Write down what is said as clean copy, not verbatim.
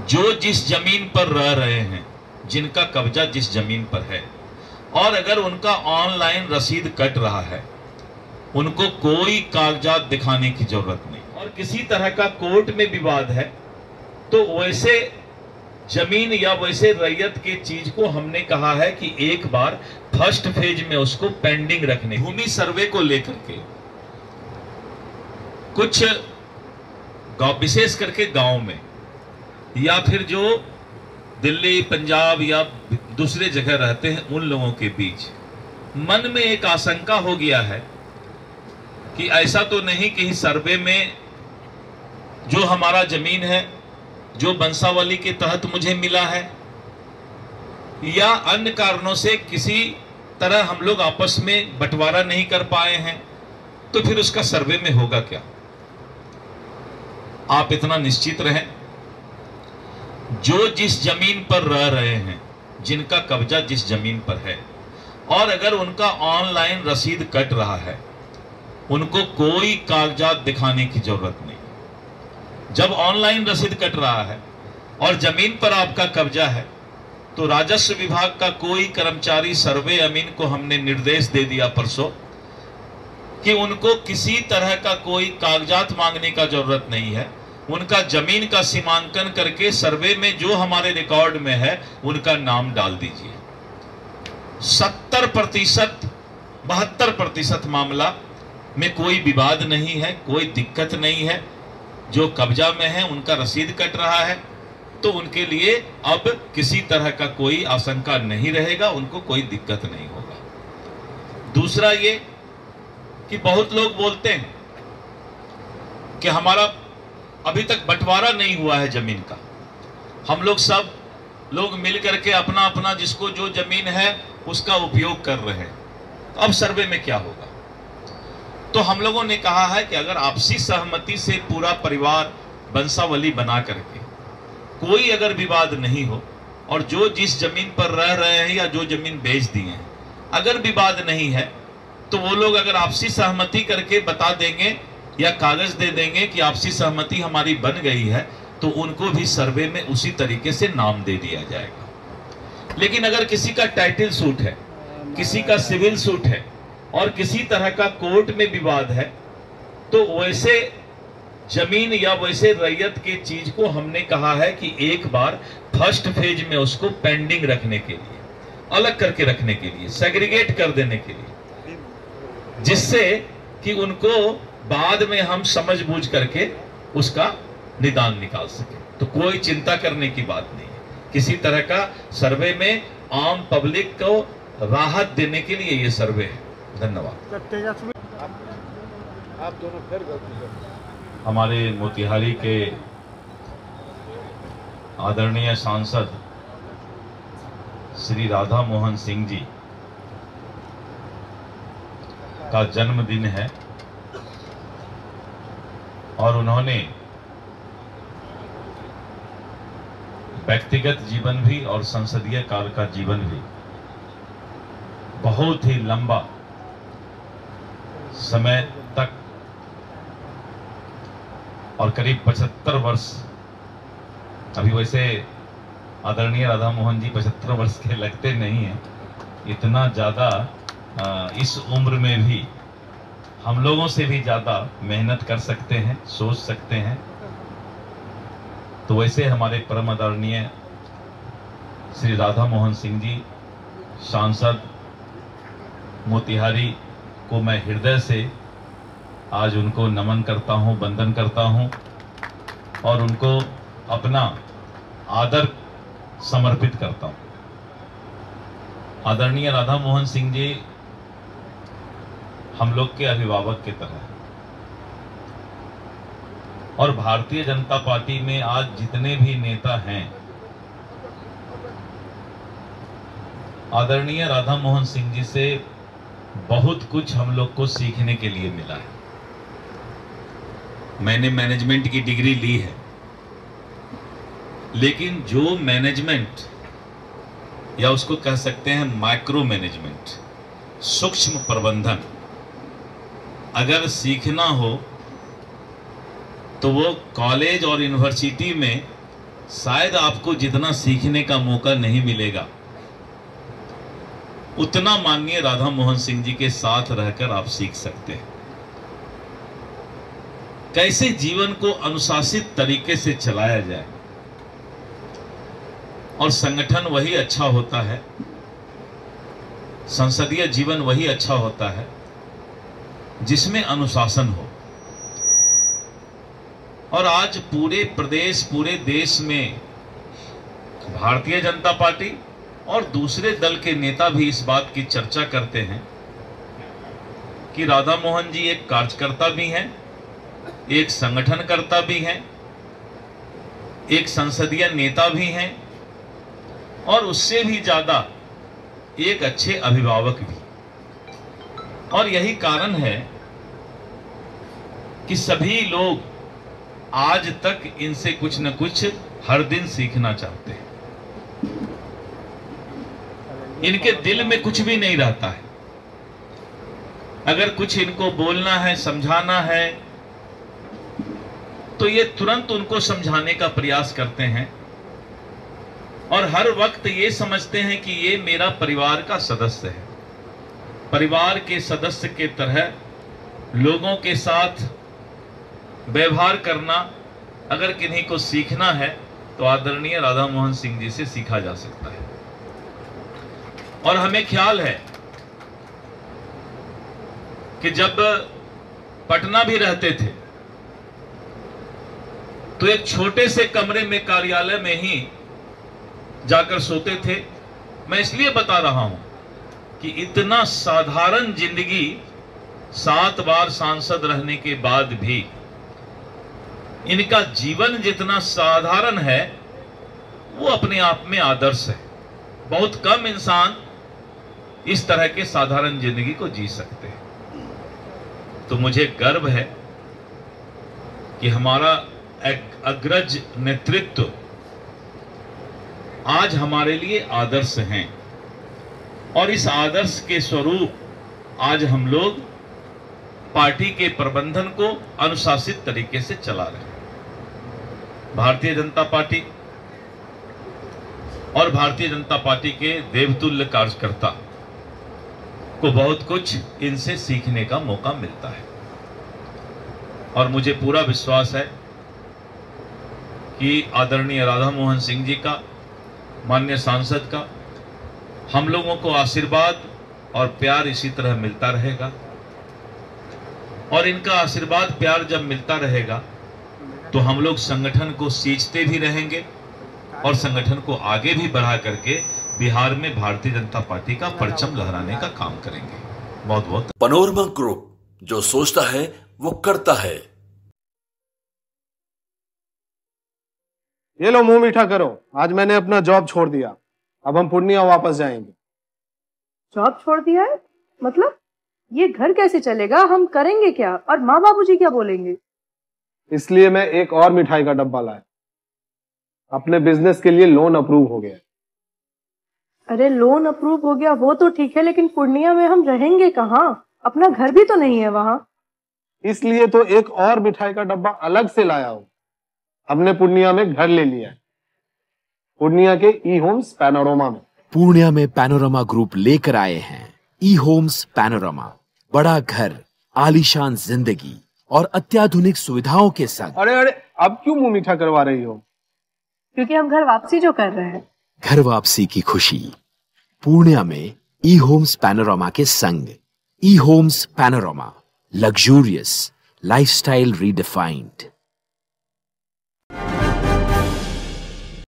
जो जिस जमीन पर रह रहे हैं, जिनका कब्जा जिस जमीन पर है, और अगर उनका ऑनलाइन रसीद कट रहा है, उनको कोई कागजात दिखाने की जरूरत नहीं। और किसी तरह का कोर्ट में विवाद है तो वैसे जमीन या वैसे रैयत के चीज को हमने कहा है कि एक बार फर्स्ट फेज में उसको पेंडिंग रखने, भूमि सर्वे को लेकर के कुछ विशेष करके गांव में या फिर जो दिल्ली पंजाब या दूसरे जगह रहते हैं उन लोगों के बीच मन में एक आशंका हो गया है कि ऐसा तो नहीं कि सर्वे में जो हमारा जमीन है, जो बंसावली के तहत मुझे मिला है, या अन्य कारणों से किसी तरह हम लोग आपस में बंटवारा नहीं कर पाए हैं, तो फिर उसका सर्वे में होगा क्या। आप इतना निश्चित रहें, जो जिस जमीन पर रह रहे हैं, जिनका कब्जा जिस जमीन पर है, और अगर उनका ऑनलाइन रसीद कट रहा है, उनको कोई कागजात दिखाने की जरूरत नहीं। जब ऑनलाइन रसीद कट रहा है और जमीन पर आपका कब्जा है, तो राजस्व विभाग का कोई कर्मचारी सर्वे अमीन को हमने निर्देश दे दिया परसों कि उनको किसी तरह का कोई कागजात मांगने का जरूरत नहीं है। उनका जमीन का सीमांकन करके सर्वे में जो हमारे रिकॉर्ड में है उनका नाम डाल दीजिए। 70% 72% मामला में कोई विवाद नहीं है, कोई दिक्कत नहीं है। जो कब्जा में है उनका रसीद कट रहा है तो उनके लिए अब किसी तरह का कोई आशंका नहीं रहेगा, उनको कोई दिक्कत नहीं होगा। दूसरा ये कि बहुत लोग बोलते हैं कि हमारा अभी तक बंटवारा नहीं हुआ है जमीन का, हम लोग सब लोग मिल करके अपना अपना जिसको जो जमीन है उसका उपयोग कर रहे हैं, तो अब सर्वे में क्या होगा। तो हम लोगों ने कहा है कि अगर आपसी सहमति से पूरा परिवार बंसावली बना करके कोई अगर विवाद नहीं हो, और जो जिस जमीन पर रह रहे हैं या जो जमीन बेच दिए हैं अगर विवाद नहीं है, तो वो लोग अगर आपसी सहमति करके बता देंगे या कागज दे देंगे कि आपसी सहमति हमारी बन गई है, तो उनको भी सर्वे में उसी तरीके से नाम दे दिया जाएगा। लेकिन अगर किसी का टाइटल सूट है, किसी का सिविल सूट है और किसी तरह का कोर्ट में विवाद है, तो वैसे जमीन या वैसे रैयत के चीज को हमने कहा है कि एक बार फर्स्ट फेज में उसको पेंडिंग रखने के लिए, अलग करके रखने के लिए, सेग्रीगेट कर देने के लिए, जिससे कि उनको बाद में हम समझ बूझ करके उसका निदान निकाल सके। तो कोई चिंता करने की बात नहीं है। किसी तरह का सर्वे में आम पब्लिक को राहत देने के लिए ये सर्वे है। धन्यवाद। आप दोनों फिर गलती कर। हमारे मोतिहारी के आदरणीय सांसद श्री राधा मोहन सिंह जी का जन्मदिन है और उन्होंने व्यक्तिगत जीवन भी और संसदीय काल का जीवन भी बहुत ही लंबा समय तक और करीब 75 वर्ष, अभी वैसे आदरणीय राधा मोहन जी 75 वर्ष के लगते नहीं हैं, इतना ज़्यादा इस उम्र में भी हम लोगों से भी ज़्यादा मेहनत कर सकते हैं, सोच सकते हैं। तो वैसे हमारे परम आदरणीय श्री राधा मोहन सिंह जी सांसद मोतिहारी को मैं हृदय से आज उनको नमन करता हूं, वंदन करता हूं और उनको अपना आदर समर्पित करता हूं। आदरणीय राधा मोहन सिंह जी हम लोग के अभिभावक की तरह, और भारतीय जनता पार्टी में आज जितने भी नेता हैं, आदरणीय राधा मोहन सिंह जी से बहुत कुछ हम लोग को सीखने के लिए मिला है। मैंने मैनेजमेंट की डिग्री ली है, लेकिन जो मैनेजमेंट या उसको कह सकते हैं माइक्रो मैनेजमेंट, सूक्ष्म प्रबंधन अगर सीखना हो तो वो कॉलेज और यूनिवर्सिटी में शायद आपको जितना सीखने का मौका नहीं मिलेगा, उतना माननीय राधा मोहन सिंह जी के साथ रहकर आप सीख सकते हैं। कैसे जीवन को अनुशासित तरीके से चलाया जाए, और संगठन वही अच्छा होता है, संसदीय जीवन वही अच्छा होता है जिसमें अनुशासन हो। और आज पूरे प्रदेश, पूरे देश में भारतीय जनता पार्टी और दूसरे दल के नेता भी इस बात की चर्चा करते हैं कि राधा मोहन जी एक कार्यकर्ता भी हैं, एक संगठनकर्ता भी हैं, एक संसदीय नेता भी हैं, और उससे भी ज्यादा एक अच्छे अभिभावक भी। और यही कारण है कि सभी लोग आज तक इनसे कुछ न कुछ हर दिन सीखना चाहते हैं। इनके दिल में कुछ भी नहीं रहता है। अगर कुछ इनको बोलना है, समझाना है, तो ये तुरंत उनको समझाने का प्रयास करते हैं, और हर वक्त ये समझते हैं कि ये मेरा परिवार का सदस्य है। परिवार के सदस्य के तरह लोगों के साथ व्यवहार करना अगर किन्हीं को सीखना है तो आदरणीय राधा मोहन सिंह जी से सीखा जा सकता है। और हमें ख्याल है कि जब पटना भी रहते थे तो एक छोटे से कमरे में, कार्यालय में ही जाकर सोते थे। मैं इसलिए बता रहा हूं कि इतना साधारण जिंदगी, 7 बार सांसद रहने के बाद भी इनका जीवन जितना साधारण है वो अपने आप में आदर्श है। बहुत कम इंसान इस तरह के साधारण जिंदगी को जी सकते हैं। तो मुझे गर्व है कि हमारा एक अग्रज नेतृत्व आज हमारे लिए आदर्श हैं, और इस आदर्श के स्वरूप आज हम लोग पार्टी के प्रबंधन को अनुशासित तरीके से चला रहे हैं। भारतीय जनता पार्टी और भारतीय जनता पार्टी के देवतुल्य कार्यकर्ता को बहुत कुछ इनसे सीखने का मौका मिलता है, और मुझे पूरा विश्वास है कि आदरणीय राधा मोहन सिंह जी का, माननीय सांसद का, हम लोगों को आशीर्वाद और प्यार इसी तरह मिलता रहेगा। और इनका आशीर्वाद प्यार जब मिलता रहेगा तो हम लोग संगठन को सींचते भी रहेंगे, और संगठन को आगे भी बढ़ा करके बिहार में भारतीय जनता पार्टी का परचम लहराने का काम करेंगे। बहुत बहुत। पैनोरमा ग्रुप, जो सोचता है वो करता है। ये लो, मुंह मीठा करो। आज मैंने अपना जॉब छोड़ दिया, अब हम पूर्णिया वापस जाएंगे। जॉब छोड़ दिया है? मतलब ये घर कैसे चलेगा? हम करेंगे क्या? और माँ बाबूजी क्या बोलेंगे? इसलिए मैं एक और मिठाई का डब्बा लाया। अपने बिजनेस के लिए लोन अप्रूव हो गया। अरे लोन अप्रूव हो गया वो तो ठीक है, लेकिन पूर्णिया में हम रहेंगे कहाँ? अपना घर भी तो नहीं है वहाँ। इसलिए तो एक और मिठाई का डब्बा अलग से लाया हूँ। हमने पूर्णिया में घर ले लिया है, पूर्णिया के ई होम्स पैनोरमा में। पूर्णिया में पैनोरमा ग्रुप लेकर आए हैं ई होम्स पैनोरमा। बड़ा घर, आलीशान जिंदगी और अत्याधुनिक सुविधाओं के संग। अरे अरे, अब क्यों मुंह मीठा करवा रही हो? क्योंकि हम घर वापसी जो कर रहे हैं। घर वापसी की खुशी पूर्णिया में ई होम्स पैनोरमा के संग। ई Homes Panorama, luxurious lifestyle redefined.